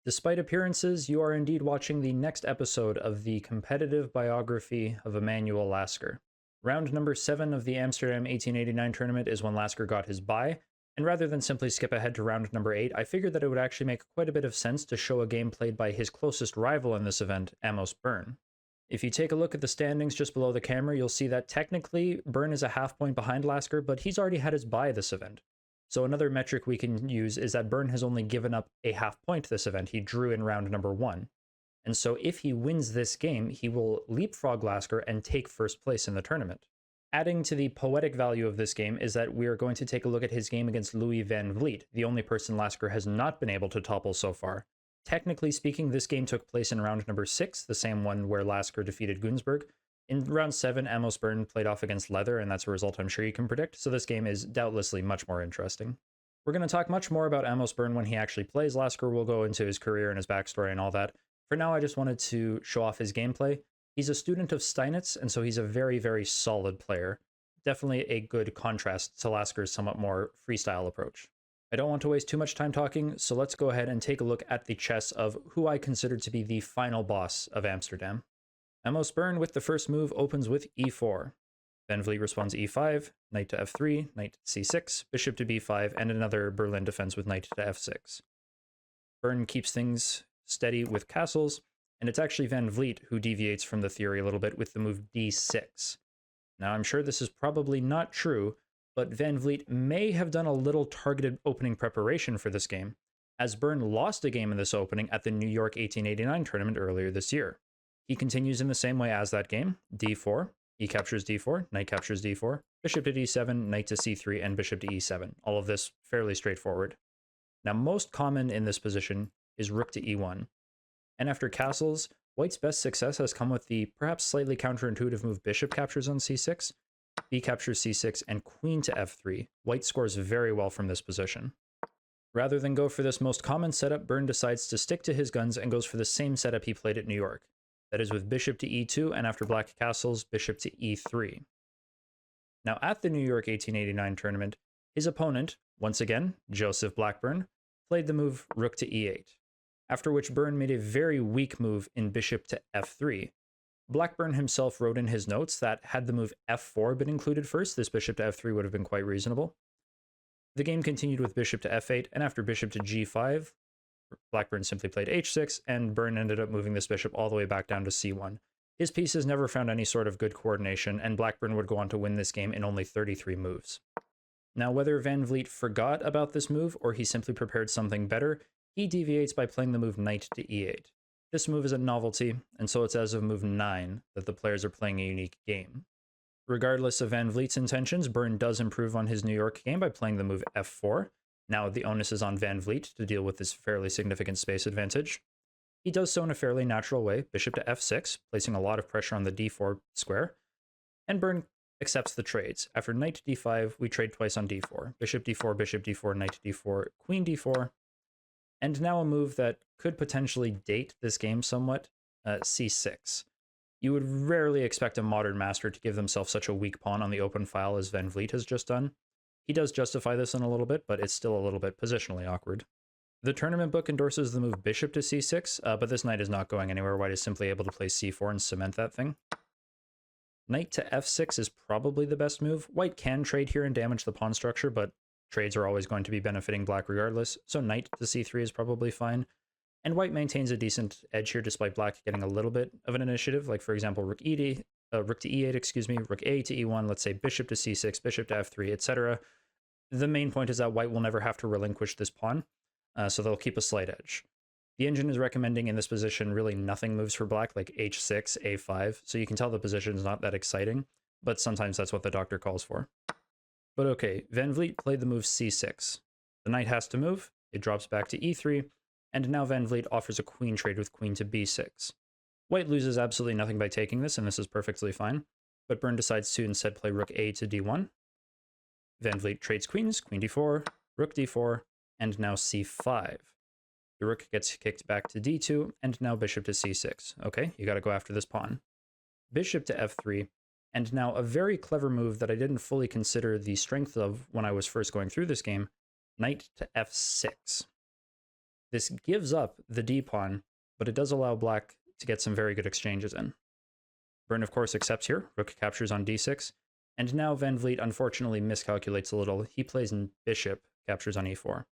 Despite appearances, you are indeed watching the next episode of the competitive biography of Emanuel Lasker. Round number 7 of the Amsterdam 1889 tournament is when Lasker got his bye, and rather than simply skip ahead to round number 8, I figured that it would actually make quite a bit of sense to show a game played by his closest rival in this event, Amos Byrne. If you take a look at the standings just below the camera, you'll see that technically Byrne is a half point behind Lasker, but he's already had his bye this event. So another metric we can use is that Byrne has only given up a half point this event. He drew in round number 1. And so if he wins this game, he will leapfrog Lasker and take first place in the tournament. Adding to the poetic value of this game is that we are going to take a look at his game against Louis van Vliet, the only person Lasker has not been able to topple so far. Technically speaking, this game took place in round number 6, the same one where Lasker defeated Gunsberg. In round 7, Amos Byrne played off against Leather, and that's a result I'm sure you can predict, so this game is doubtlessly much more interesting. We're going to talk much more about Amos Byrne when he actually plays. Lasker will go into his career and his backstory and all that. For now, I just wanted to show off his gameplay. He's a student of Steinitz, and so he's a very, very solid player. Definitely a good contrast to Lasker's somewhat more freestyle approach. I don't want to waste too much time talking, so let's go ahead and take a look at the chess of who I consider to be the final boss of Amsterdam. Amos Byrne with the first move opens with e4. Van Vliet responds e5, knight to f3, knight to c6, bishop to b5, and another Berlin defense with knight to f6. Byrne keeps things steady with castles, and it's actually Van Vliet who deviates from the theory a little bit with the move d6. Now, I'm sure this is probably not true, but Van Vliet may have done a little targeted opening preparation for this game, as Byrne lost a game in this opening at the New York 1889 tournament earlier this year. He continues in the same way as that game, d4, he captures d4, knight captures d4, bishop to d7, knight to c3, and bishop to e7. All of this fairly straightforward. Now, most common in this position is rook to e1. And after castles, White's best success has come with the perhaps slightly counterintuitive move bishop captures on c6, b captures c6, and queen to f3. White scores very well from this position. Rather than go for this most common setup, Byrne decides to stick to his guns and goes for the same setup he played at New York. That is with bishop to e2, and after black castles, bishop to e3. Now at the New York 1889 tournament, his opponent, once again, Joseph Blackburn, played the move rook to e8, after which Byrne made a very weak move in bishop to f3. Blackburn himself wrote in his notes that had the move f4 been included first, this bishop to f3 would have been quite reasonable. The game continued with bishop to f8, and after bishop to g5, Blackburn simply played h6, and Byrne ended up moving this bishop all the way back down to c1. His pieces never found any sort of good coordination, and Blackburn would go on to win this game in only 33 moves. Now, whether Van Vliet forgot about this move, or he simply prepared something better, he deviates by playing the move knight to e8. This move is a novelty, and so it's as of move 9 that the players are playing a unique game. Regardless of Van Vliet's intentions, Byrne does improve on his New York game by playing the move f4. Now the onus is on Van Vliet to deal with this fairly significant space advantage. He does so in a fairly natural way, bishop to f6, placing a lot of pressure on the d4 square, and Byrne accepts the trades. After knight to d5, we trade twice on d4. Bishop d4, knight to d4, queen d4, and now a move that could potentially date this game somewhat, c6. You would rarely expect a modern master to give themselves such a weak pawn on the open file as Van Vliet has just done. He does justify this in a little bit, but it's still a little bit positionally awkward. The tournament book endorses the move bishop to c6, but this knight is not going anywhere. White is simply able to play c4 and cement that thing. Knight to f6 is probably the best move. White can trade here and damage the pawn structure, but trades are always going to be benefiting black regardless, so knight to c3 is probably fine. And white maintains a decent edge here despite black getting a little bit of an initiative, like for example rook to e8, rook a to e1, let's say bishop to c6, bishop to f3, etc. The main point is that white will never have to relinquish this pawn, so they'll keep a slight edge. The engine is recommending in this position really nothing moves for black, like h6, a5, so you can tell the position is not that exciting, but sometimes that's what the doctor calls for. But okay, Van Vliet played the move c6. The knight has to move, it drops back to e3, and now Van Vliet offers a queen trade with queen to b6. White loses absolutely nothing by taking this, and this is perfectly fine, but Byrne decides to instead play rook a to d1. Van Vliet trades queens, queen d4, rook d4, and now c5. The rook gets kicked back to d2, and now bishop to c6. Okay, you gotta go after this pawn. Bishop to f3, and now a very clever move that I didn't fully consider the strength of when I was first going through this game, knight to f6. This gives up the d pawn, but it does allow black to get some very good exchanges in. Burn, of course, accepts here. Rook captures on d6. And now Van Vliet unfortunately miscalculates a little. He plays bishop captures on e4.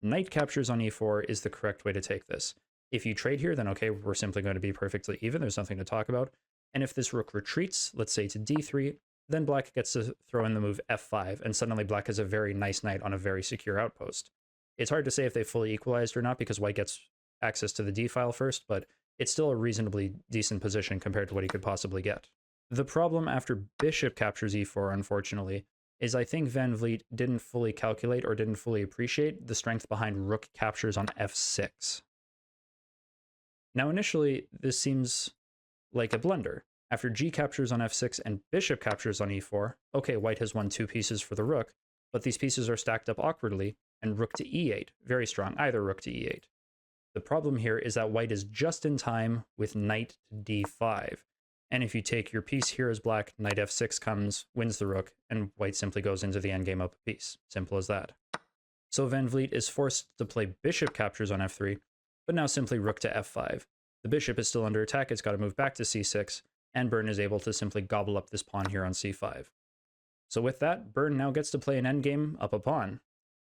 Knight captures on e4 is the correct way to take this. If you trade here, then okay, we're simply going to be perfectly even. There's nothing to talk about. And if this rook retreats, let's say to d3, then black gets to throw in the move f5, and suddenly black has a very nice knight on a very secure outpost. It's hard to say if they fully equalized or not because white gets access to the d file first, but it's still a reasonably decent position compared to what he could possibly get. The problem after bishop captures e4, unfortunately, is I think Van Vliet didn't fully calculate or didn't fully appreciate the strength behind rook captures on f6. Now initially, this seems like a blunder. After g captures on f6 and bishop captures on e4, okay, white has won 2 pieces for the rook, but these pieces are stacked up awkwardly, and rook to e8, very strong, either rook to e8. The problem here is that white is just in time with knight to d5, and if you take your piece here as black, knight f6 comes, wins the rook, and white simply goes into the endgame up a piece. Simple as that. So Van Vliet is forced to play bishop captures on f3, but now simply rook to f5. The bishop is still under attack, it's got to move back to c6, and Burn is able to simply gobble up this pawn here on c5. So with that, Burn now gets to play an endgame up a pawn.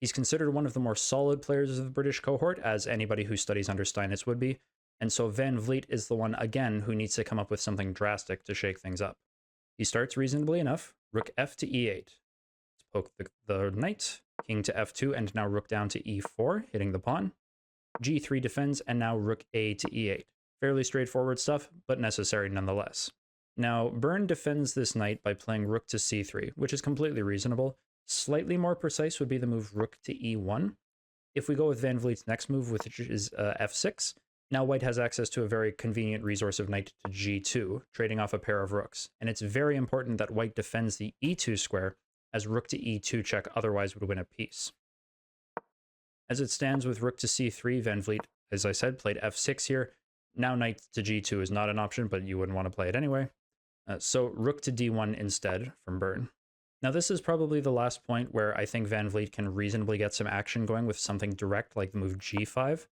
He's considered one of the more solid players of the British cohort, as anybody who studies under Steinitz would be, and so Van Vliet is the one, again, who needs to come up with something drastic to shake things up. He starts reasonably enough, rook f to e8. Let's poke the knight, king to f2, and now rook down to e4, hitting the pawn. g3 defends, and now rook a to e8. Fairly straightforward stuff, but necessary nonetheless. Now, Burn defends this knight by playing rook to c3, which is completely reasonable. Slightly more precise would be the move rook to e1. If we go with Van Vliet's next move, which is f6, now white has access to a very convenient resource of knight to g2, trading off a pair of rooks. And it's very important that white defends the e2 square, as rook to e2 check otherwise would win a piece. As it stands with rook to c3, Van Vliet, as I said, played f6 here. Now knight to g2 is not an option, but you wouldn't want to play it anyway. So rook to d1 instead from Burn. Now this is probably the last point where I think Van Vliet can reasonably get some action going with something direct like the move g5.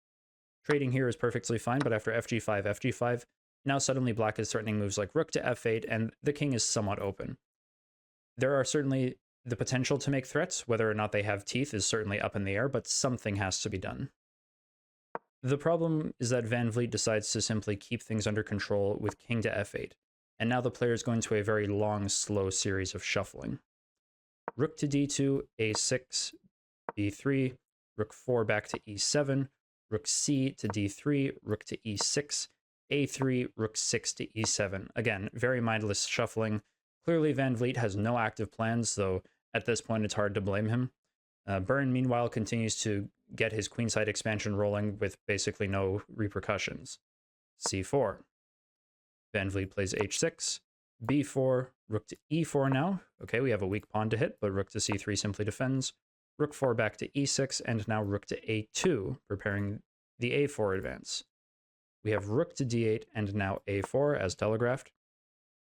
Trading here is perfectly fine, but after fg5, now suddenly black is threatening moves like rook to f8, and the king is somewhat open. There are certainly the potential to make threats, whether or not they have teeth is certainly up in the air, but something has to be done. The problem is that Van Vliet decides to simply keep things under control with king to f8, and now the player is going to a very long, slow series of shuffling. Rook to d2, a6, b3, rook 4 back to e7, rook c to d3, rook to e6, a3, rook 6 to e7. Again, very mindless shuffling. Clearly Van Vliet has no active plans, though at this point it's hard to blame him. Burn, meanwhile, continues to get his queenside expansion rolling with basically no repercussions. c4. Van Vliet plays h6, b4, rook to e4 now. Okay, we have a weak pawn to hit, but rook to c3 simply defends. Rook 4 back to e6, and now rook to a2, preparing the a4 advance. We have rook to d8, and now a4 as telegraphed.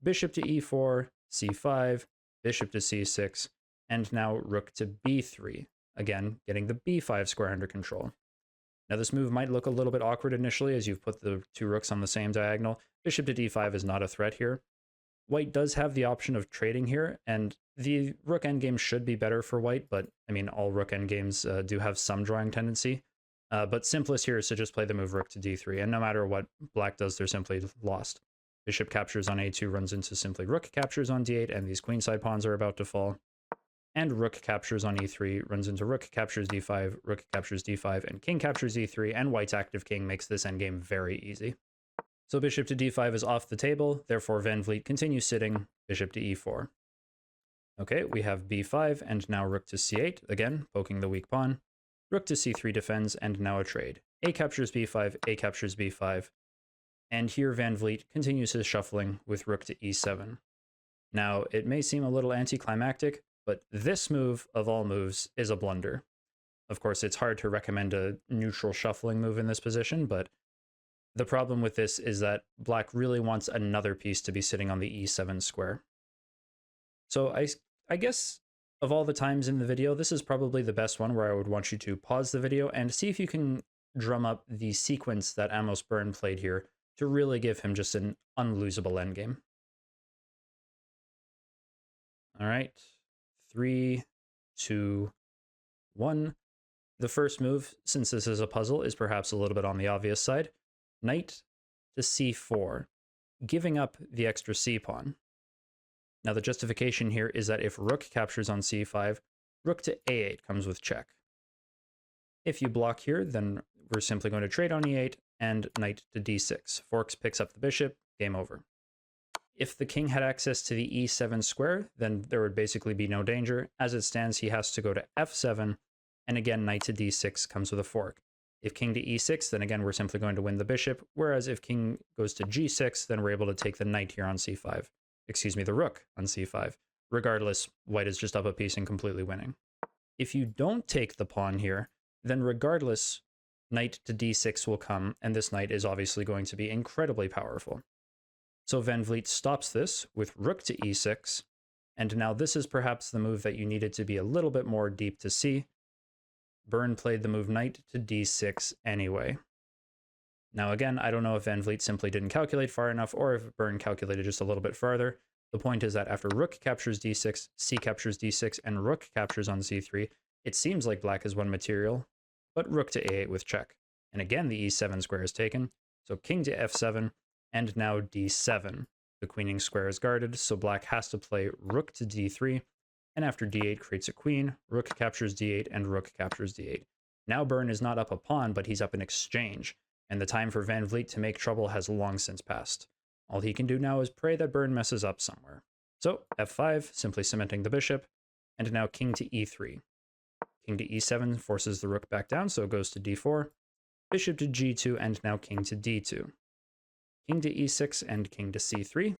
Bishop to e4, c5, bishop to c6, and now rook to b3, again, getting the b5 square under control. Now this move might look a little bit awkward initially as you've put the 2 rooks on the same diagonal. Bishop to d5 is not a threat here. White does have the option of trading here, and the rook endgame should be better for white, but I mean, all rook endgames do have some drawing tendency. But simplest here is to just play the move rook to d3, and no matter what black does, they're simply lost. Bishop captures on a2 runs into simply rook captures on d8, and these queenside pawns are about to fall. And rook captures on e3 runs into rook captures d5, rook captures d5, and king captures e3, and white's active king makes this endgame very easy. So bishop to d5 is off the table, therefore Van Vliet continues sitting, bishop to e4. Okay, we have b5, and now rook to c8, again, poking the weak pawn. Rook to c3 defends, and now a trade. A captures b5, a captures b5. And here Van Vliet continues his shuffling with rook to e7. Now, it may seem a little anticlimactic, but this move, of all moves, is a blunder. Of course, it's hard to recommend a neutral shuffling move in this position, but the problem with this is that black really wants another piece to be sitting on the e7 square. So I guess of all the times in the video, this is probably the best one where I would want you to pause the video and see if you can drum up the sequence that Amos Burn played here to really give him just an unlosable endgame. All right, 3, 2, 1. The first move, since this is a puzzle, is perhaps a little bit on the obvious side. Knight to c4, giving up the extra c-pawn. Now the justification here is that if rook captures on c5, rook to a8 comes with check. If you block here, then we're simply going to trade on e8 and knight to d6. Forks picks up the bishop, game over. If the king had access to the e7 square, then there would basically be no danger. As it stands, he has to go to f7, and again, knight to d6 comes with a fork. If king to e6, then again, we're simply going to win the bishop, whereas if king goes to g6, then we're able to take the knight here on c5. Excuse me, the rook on c5. Regardless, white is just up a piece and completely winning. If you don't take the pawn here, then regardless, knight to d6 will come, and this knight is obviously going to be incredibly powerful. So Van Vliet stops this with rook to e6, and now this is perhaps the move that you needed to be a little bit more deep to see. Burn played the move knight to d6 anyway. Now again, I don't know if Van Vliet simply didn't calculate far enough, or if Burn calculated just a little bit farther. The point is that after rook captures d6, c captures d6, and rook captures on c3, it seems like black has won material, but rook to a8 with check. And again, the e7 square is taken, so king to f7, and now d7. The queening square is guarded, so black has to play rook to d3, and after d8 creates a queen, rook captures d8, and rook captures d8. Now Burn is not up a pawn, but he's up an exchange, and the time for Van Vliet to make trouble has long since passed. All he can do now is pray that Burn messes up somewhere. So f5, simply cementing the bishop, and now king to e3. King to e7 forces the rook back down, so it goes to d4, bishop to g2, and now king to d2. King to e6 and king to c3,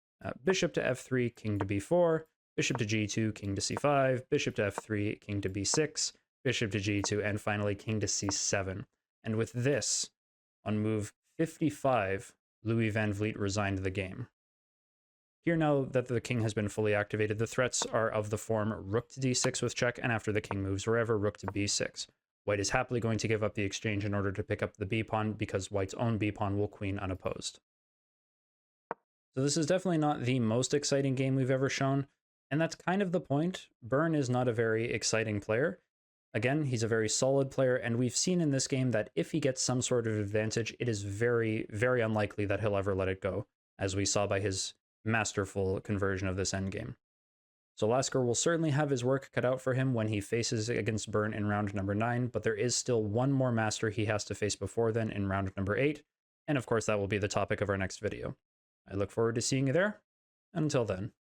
bishop to f3, king to b4, bishop to g2, king to c5, bishop to f3, king to b6, bishop to g2, and finally king to c7. And with this, on move 55, Louis Van Vliet resigned the game. Here, now that the king has been fully activated, the threats are of the form rook to d6 with check, and after the king moves wherever, rook to b6. White is happily going to give up the exchange in order to pick up the b-pawn, because white's own b-pawn will queen unopposed. So this is definitely not the most exciting game we've ever shown, and that's kind of the point. Burn is not a very exciting player. Again, he's a very solid player, and we've seen in this game that if he gets some sort of advantage, it is very, very unlikely that he'll ever let it go, as we saw by his masterful conversion of this endgame. So Lasker will certainly have his work cut out for him when he faces against Burn in round number 9, but there is still one more master he has to face before then in round number 8, and of course that will be the topic of our next video. I look forward to seeing you there. Until then.